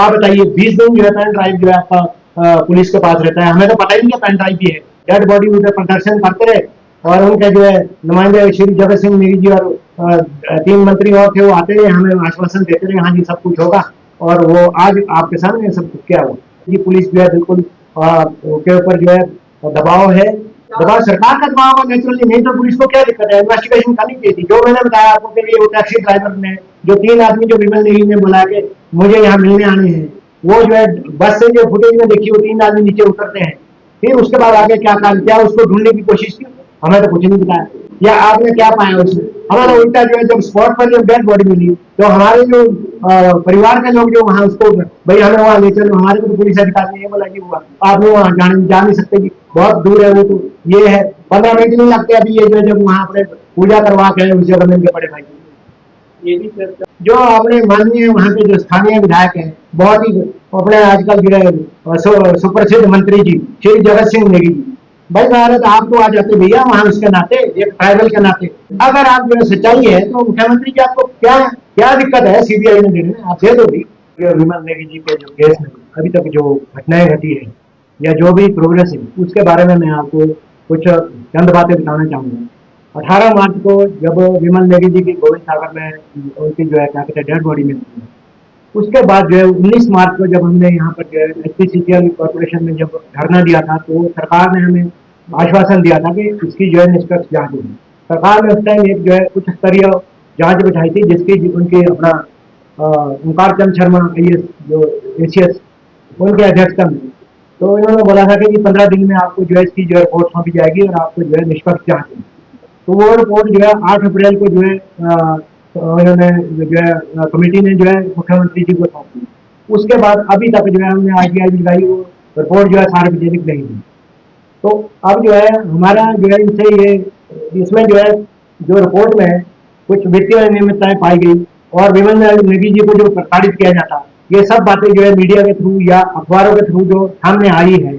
आप बताइए 20 दिन जो है पेन ड्राइव जो है आपका पुलिस के पास रहता है, हमें तो पता ही नहीं है पेन ड्राइव भी है। डेड बॉडी उधर प्रदर्शन करते रहे और उनके जो है नुमाइंदे श्री जगत सिंह नेगी जी और 3 मंत्री और थे, वो आते रहे, हमें आश्वासन देते रहे हाँ जी सब कुछ होगा, और वो आज आपके सामने सब कुछ क्या हुआ। ये पुलिस जो है बिल्कुल के ऊपर जो है दबाव है, दबाव सरकार का दबाव है नेचुरली, नहीं तो पुलिस को क्या दिक्कत है, इन्वेस्टिगेशन करनी चाहिए थी। जो मैंने बताया आपको कि वो टैक्सी ड्राइवर ने जो 3 आदमी जो विमल नेगी ने बुला के मुझे यहाँ मिलने आने हैं, वो जो है बस से जो फुटेज में देखी, वो 3 आदमी नीचे उतरते हैं, फिर उसके बाद आगे क्या काम किया, उसको ढूंढने की कोशिश की, हमें तो कुछ नहीं बताया। या आपने क्या पाया उसमें, हमें तो उल्टा जो है जब स्पॉट पर जब डेड बॉडी मिली तो हमारे जो परिवार के लोग जो वहां उसको भाई हमें वहां ले चलो, हमारे को तो पुलिस अधिकारी ने ये बोला कि हुआ आप लोग वहां जा नहीं सकते कि बहुत दूर है वो, तो ये है 15 मिनट नहीं लगते अभी ये जो है जब वहां अपने पूजा करवा के उस जगह में इनके बड़े भाई ये भी चर्चा जो अपने माननीय वहाँ के जो स्थानीय विधायक हैं, बहुत ही अपने आजकल जो है सुप्रसिद्ध मंत्री जी श्री जगत सिंह नेगी जी, भाई भारत आप तो आ जाते भैया वहां उसके नाते, एक ट्राइबल के नाते, अगर आप जो है सच्चाई है तो मुख्यमंत्री जी आपको क्या क्या दिक्कत है सीबीआई में देने में, आप दे दो भी। विमल नेगी जी के जो केस में अभी तक जो घटनाएं घटी है या जो भी प्रोग्रेस है उसके बारे में मैं आपको कुछ चंद बातें बताना चाहूंगा। 18 मार्च को जब विमल नेगी जी की गोविंद सागर में उनकी जो है क्या कहते हैं डेड बॉडी मिलती है, उसके बाद जो है 19 मार्च को जब हमने यहाँ पर जो है एचपीसीसीएल कॉर्पोरेशन में जब धरना दिया था, तो सरकार ने हमें आश्वासन दिया था कि इसकी जो है निष्पक्ष जांच होगी। सरकार ने उस टाइम एक जो है उच्च स्तरीय जांच बिठाई थी, जिसकी उनके अपना ओंकार चंद शर्मा आईएएस जो एसीएस उनके अध्यक्षता में, तो इन्होंने बोला था कि 15 दिन में आपको जो है इसकी जो है रिपोर्ट सौंपी जाएगी और आपको जो है निष्पक्ष जांच होगी। तो वो रिपोर्ट जो है 8 अप्रैल को जो है उन्होंने जो है कमेटी ने जो है मुख्यमंत्री जी को सौंपी। उसके बाद अभी तक जो है हमने आरटीआई भी लगाई, वो रिपोर्ट जो है सार्वजनिक नहीं हुई। तो अब जो है हमारा जो है इनसे ये इसमें जो है जो रिपोर्ट में कुछ वित्तीय अनियमितताएं पाई गई और विमल नेगी जी को जो प्रताड़ित किया जाता, ये सब बातें जो है मीडिया के थ्रू या अखबारों के थ्रू जो सामने आई है,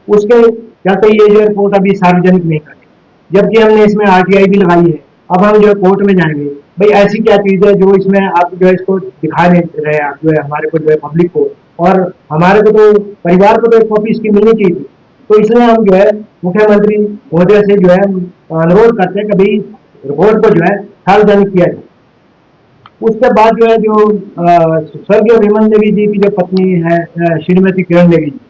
उसके चलते ये जो रिपोर्ट अभी सार्वजनिक नहीं कर, जबकि हमने इसमें आरटीआई भी लगाई है। अब हम जो है कोर्ट में जाएंगे, भाई ऐसी क्या चीज है जो इसमें आप जो है इसको दिखा नहीं रहे, आप जो है हमारे को जो है पब्लिक को और हमारे को तो परिवार को तो एक कॉपी इसकी मिलनी चाहिए थी। तो इसलिए हम जो है मुख्यमंत्री महोदय से जो है अनुरोध करते हैं कि भाई रिपोर्ट को जो है सार्वजनिक किया जाए। उसके बाद जो है जो स्वर्गीय विमल नेगी जी की जो पत्नी है श्रीमती किरण नेगी जी,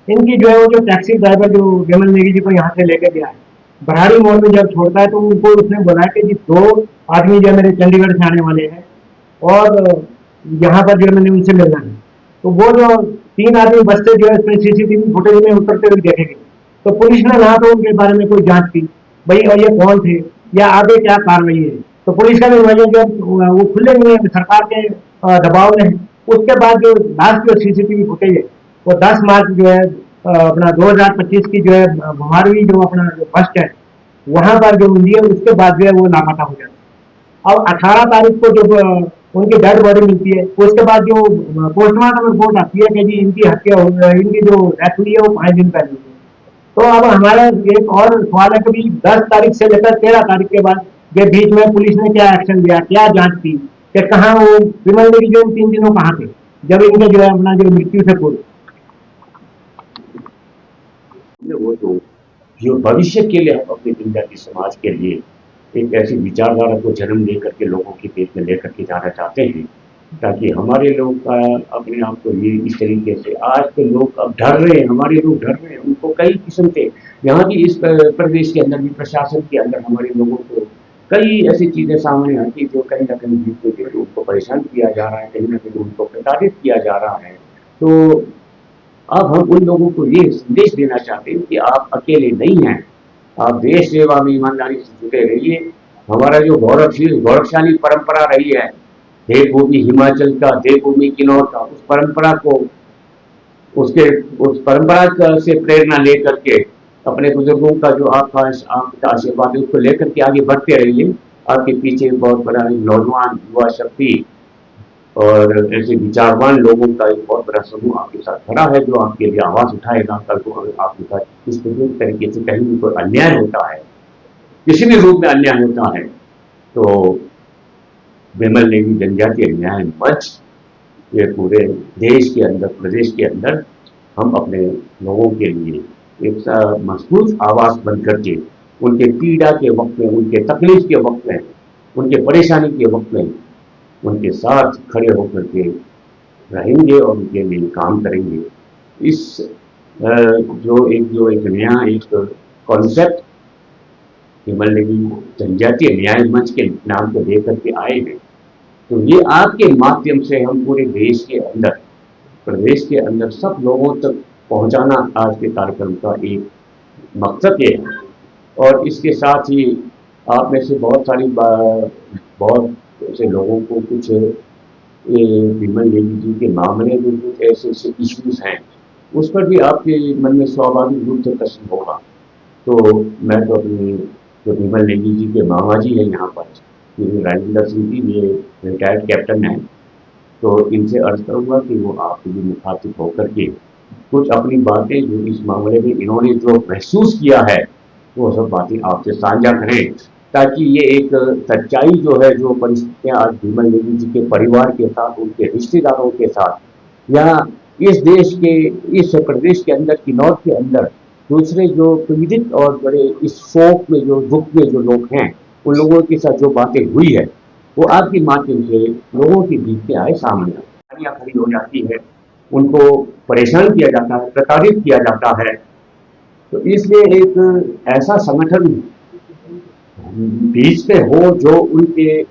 इनकी जो है वो जो टैक्सी ड्राइवर जो विमल नेगी जी को यहाँ से लेके गया है, बराड़ी मोड़ में जब छोड़ता है तो उनको उसने बोला कि जी 2 आदमी जो मेरे चंडीगढ़ से आने वाले हैं और यहाँ पर जो मैंने उनसे मिलना है। तो वो जो 3 आदमी बस से जो है उसमें सीसीटीवी फुटेज में उतरते हुए देखे गए, तो पुलिस ने ना तो उनके बारे में कोई जांच की भाई और ये कौन थे या आगे क्या कार्रवाई है, तो पुलिस का भी वजह जो वो खुले हुए सरकार के दबाव में है। उसके बाद जो लास्ट जो सीसीटीवी फुटेज है वो 10 मार्च जो है अपना 2025 की जो है भुमारवी जो अपना बस स्टैंड वहां पर जो मिली है, उसके बाद जो है वो लापता हो जाता है। अब 18 तारीख को जब उनकी डेड बॉडी मिलती है, उसके बाद जो पोस्टमार्टम रिपोर्ट आती है कि जी इनकी हत्या इनकी जो डेथ हुई है वो 5 दिन पहले हुई है। तो अब हमारा एक और सवाल है कि 10 तारीख से लेकर 13 तारीख के बाद ये बीच में पुलिस ने क्या एक्शन लिया, क्या जांच की, कि कहाँ वो विमल नेगी जो इन 3 दिनों कहाँ थे जब इनके जो है अपना जो मृत्यु से पूर्व। वो तो जो भविष्य के लिए हम अपने जनजाति समाज के लिए एक ऐसी विचारधारा को जन्म दे करके लोगों के बीच में लेकर के जाना चाहते हैं, ताकि हमारे लोग का अपने आप को ये इस तरीके से आज के लोग अब डर रहे हैं, हमारे लोग डर रहे हैं, उनको कई किस्म के यहाँ की इस प्रदेश के अंदर भी प्रशासन के अंदर हमारे लोगों को कई ऐसी चीजें सामने आती जो कहीं ना कहीं जीतने के लिए उनको परेशान किया जा रहा है, कहीं ना कहीं उनको प्रताड़ित किया जा रहा है। तो अब हम उन लोगों को ये संदेश देना चाहते हैं कि आप अकेले नहीं हैं, आप देश सेवा में ईमानदारी से जुटे रहिए। हमारा जो गौरवशाली परंपरा रही है देवभूमि हिमाचल का, देवभूमि किन्नौर का, उस परंपरा को उस परंपरा से प्रेरणा लेकर के अपने बुजुर्गों का जो आपका आशीर्वाद है उसको लेकर के आगे बढ़ते रहिए। आपके पीछे बहुत बड़ा नौजवान युवा शक्ति और ऐसे विचारवान लोगों का एक बहुत बड़ा समूह आपके साथ खड़ा है जो आपके लिए आवाज उठाएगा। कल को अगर आपके साथ इस तरीके से कहीं भी कोई अन्याय होता है, किसी भी रूप में अन्याय होता है, तो विमल नेगी जनजातीय न्याय मंच ये पूरे देश के अंदर, प्रदेश के अंदर हम अपने लोगों के लिए एक मजबूत आवाज़ बन करके उनके पीड़ा के वक्त में, उनके तकलीफ के वक्त में, उनके परेशानी के वक्त में उनके साथ खड़े होकर के रहेंगे और उनके लिए काम करेंगे। इस जो एक नया एक कॉन्सेप्ट विमल नेगी जनजातीय न्याय मंच के नाम को दे करके आए हैं, तो ये आपके माध्यम से हम पूरे देश के अंदर, प्रदेश के अंदर सब लोगों तक पहुंचाना आज के कार्यक्रम का एक मकसद ये है। और इसके साथ ही आप में से बहुत ऐसे लोगों को कुछ विमल नेगी जी के मामले में कुछ ऐसे ऐसे इश्यूज हैं, उस पर भी आपके मन में स्वाभाविक रूप से प्रश्न होगा। तो मैं तो अपनी जो विमल नेगी जी के मामा जी हैं यहाँ पर, राजेंद्र सिंह जी, ये रिटायर्ड कैप्टन हैं, तो इनसे अर्ज करूँगा कि वो आपके लिए मुखातिब होकर के कुछ अपनी बातें जो इस मामले में इन्होंने जो महसूस किया है वो सब बातें आपसे साझा करें, ताकि ये एक सच्चाई जो है, जो परिस्थितियाँ आज विमल नेगी जी के परिवार के साथ, उनके रिश्तेदारों के साथ, या इस देश के, इस प्रदेश के अंदर, किन्नौर के अंदर दूसरे जो पीड़ित और बड़े इस शोक में, जो दुख में जो लोग हैं, उन लोगों के साथ जो बातें हुई है वो आपके माध्यम से लोगों के बीच में आए, सामने आए। खड़ी हो जाती है, उनको परेशान किया जाता है, प्रताड़ित किया जाता है। तो इसलिए एक ऐसा संगठन बीच में हो जो उनके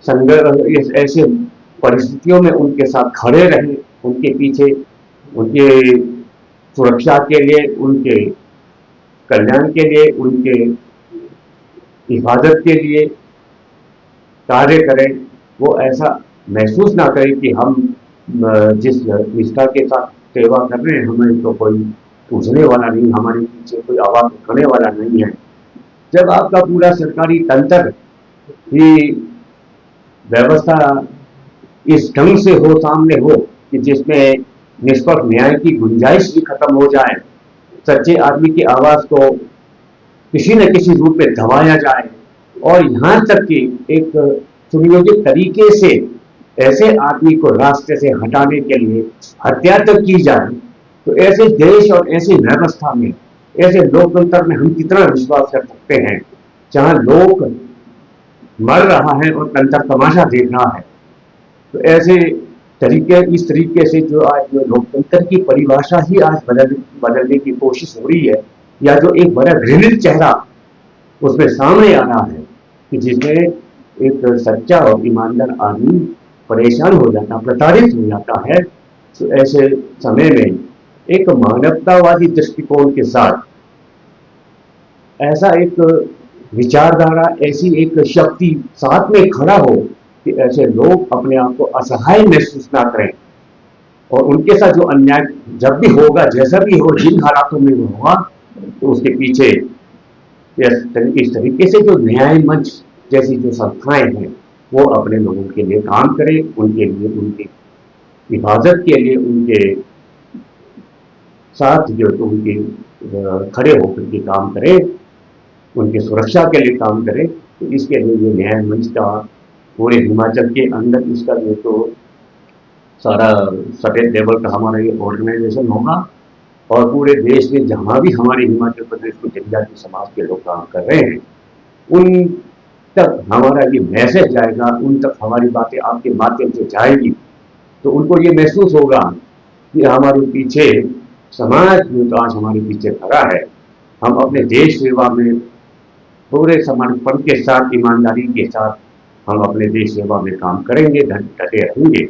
संघर्ष, ऐसे परिस्थितियों में उनके साथ खड़े रहे, उनके पीछे, उनके सुरक्षा के लिए, उनके कल्याण के लिए, उनके हिफाजत के लिए कार्य करें। वो ऐसा महसूस ना करें कि हम जिस निष्ठा के साथ सेवा कर रहे हैं, हमें तो कोई पूछने वाला नहीं, हमारे पीछे कोई आवाज़ उठाने वाला नहीं है। जब आपका पूरा सरकारी तंत्र ही व्यवस्था इस ढंग से हो, सामने हो, कि जिसमें निष्पक्ष न्याय की गुंजाइश भी खत्म हो जाए, सच्चे आदमी की आवाज़ को किसी न किसी रूप में दबाया जाए, और यहाँ तक कि एक सुनियोजित तरीके से ऐसे आदमी को रास्ते से हटाने के लिए हत्या तक की जाए, तो ऐसे देश और ऐसी व्यवस्था में, ऐसे लोकतंत्र में हम कितना विश्वास कर सकते हैं, जहाँ लोग मर रहा है और तंत्र तमाशा देख रहा है। तो ऐसे इस तरीके से जो आज जो लोकतंत्र की परिभाषा ही आज बदलने की कोशिश हो रही है, या जो एक बड़ा घृणित चेहरा उसमें सामने आ रहा है, कि जिसमें एक सच्चा और ईमानदार आदमी परेशान हो जाता, प्रताड़ित हो जाता है। तो ऐसे समय में एक मानवतावादी दृष्टिकोण के साथ ऐसा एक विचारधारा, ऐसी एक शक्ति साथ में खड़ा हो कि ऐसे लोग अपने आप को असहाय महसूस ना करें, और उनके साथ जो अन्याय जब भी होगा, जैसा भी हो, जिन हालातों में वो होगा, तो उसके पीछे इस तरीके से जो न्याय मंच जैसी जो संस्थाएं हैं, वो अपने लोगों के लिए काम करें, उनके लिए, उनकी हिफाजत के लिए, उनके साथ जो तो उनके खड़े होकर के काम करें, उनकी सुरक्षा के लिए काम करें। तो इसके लिए ये न्याय मंच का पूरे हिमाचल के अंदर इसका ये तो सारा स्टेट लेवल का हमारा ये ऑर्गेनाइजेशन होगा, और पूरे देश में जहाँ भी हमारे हिमाचल प्रदेश के जनजातीय समाज के लोग काम कर रहे हैं, उन तक हमारा ये मैसेज जाएगा, उन तक हमारी बातें आपके माध्यम से जाएगी, तो उनको ये महसूस होगा कि हमारे पीछे समाज में तो आज हमारे पीछे खड़ा है। हम अपने देश सेवा में पूरे समर्पण के साथ, ईमानदारी के साथ हम अपने देश सेवा में काम करेंगे, डटे रहेंगे।